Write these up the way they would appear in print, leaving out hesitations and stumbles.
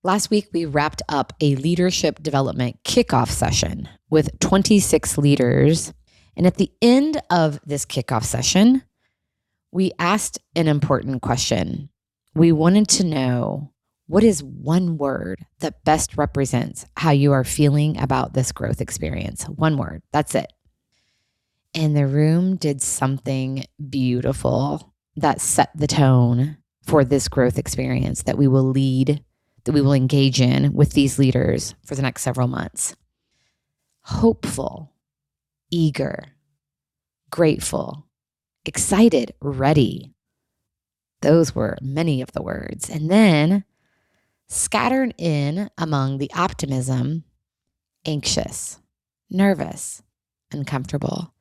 Last week, we wrapped up a leadership development kickoff session with 26 leaders. And at the end of this kickoff session, we asked an important question. We wanted to know, what is one word that best represents how you are feeling about this growth experience? One word, that's it. And the room did something beautiful that set the tone for this growth experience that we will lead, that we will engage in with these leaders for the next several months. Hopeful, eager, grateful, excited, ready. Those were many of the words. And then scattered in among the optimism, anxious, nervous, uncomfortable.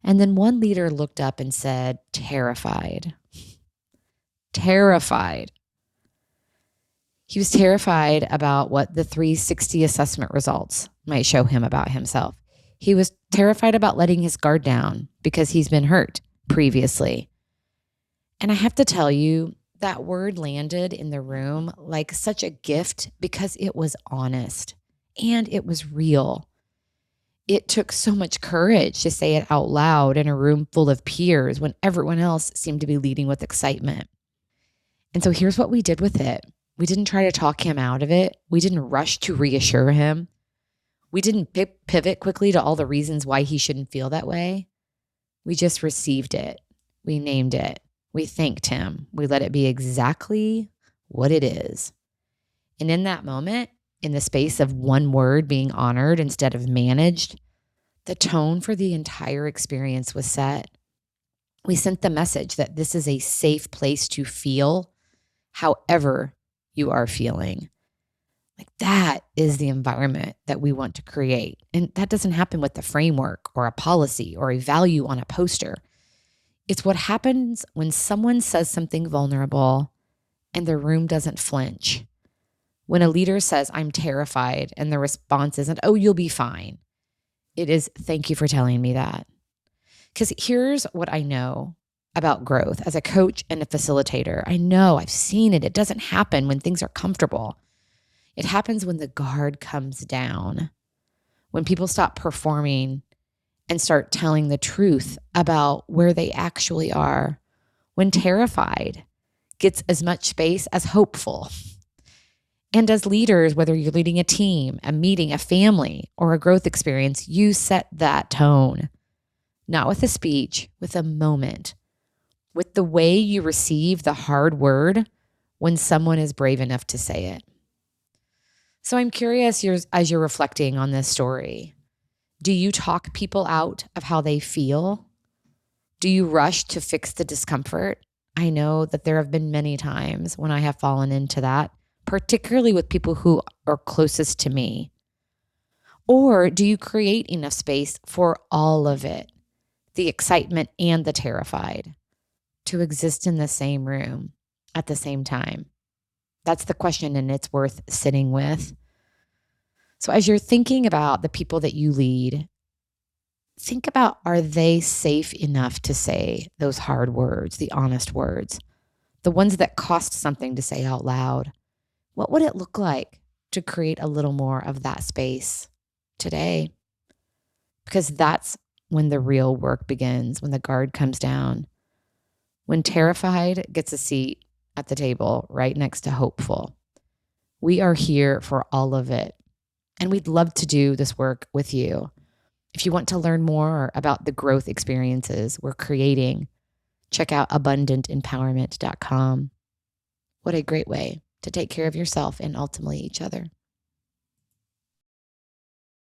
And then one leader looked up and said, terrified. Terrified. He was terrified about what the 360 assessment results might show him about himself. He was terrified about letting his guard down because he's been hurt previously. And I have to tell you, that word landed in the room like such a gift because it was honest and it was real. It took so much courage to say it out loud in a room full of peers when everyone else seemed to be leading with excitement. And so here's what we did with it. We didn't try to talk him out of it. We didn't rush to reassure him. We didn't pivot quickly to all the reasons why he shouldn't feel that way. We just received it. We named it. We thanked him. We let it be exactly what it is. And in that moment, in the space of one word being honored instead of managed, the tone for the entire experience was set. We sent the message that this is a safe place to feel however you are feeling. Like that is the environment that we want to create. And that doesn't happen with a framework or a policy or a value on a poster. It's what happens when someone says something vulnerable and the room doesn't flinch. When a leader says, I'm terrified, and the response isn't, oh, you'll be fine. It is, thank you for telling me that. Because here's what I know about growth as a coach and a facilitator. I know, I've seen it. It doesn't happen when things are comfortable. It happens when the guard comes down, when people stop performing and start telling the truth about where they actually are, when terrified gets as much space as hopeful. And as leaders, whether you're leading a team, a meeting, a family, or a growth experience, you set that tone, not with a speech, with a moment, with the way you receive the hard word when someone is brave enough to say it. So I'm curious, as you're reflecting on this story, do you talk people out of how they feel? Do you rush to fix the discomfort? I know that there have been many times when I have fallen into that, particularly with people who are closest to me. Or do you create enough space for all of it, the excitement and the terrified, to exist in the same room at the same time? That's the question, and it's worth sitting with. So as you're thinking about the people that you lead, think about, are they safe enough to say those hard words, the honest words, the ones that cost something to say out loud? What would it look like to create a little more of that space today? Because that's when the real work begins, when the guard comes down, when terrified gets a seat at the table right next to hopeful. We are here for all of it. And we'd love to do this work with you. If you want to learn more about the growth experiences we're creating, check out abundantempowerment.com. What a great way to take care of yourself and ultimately each other.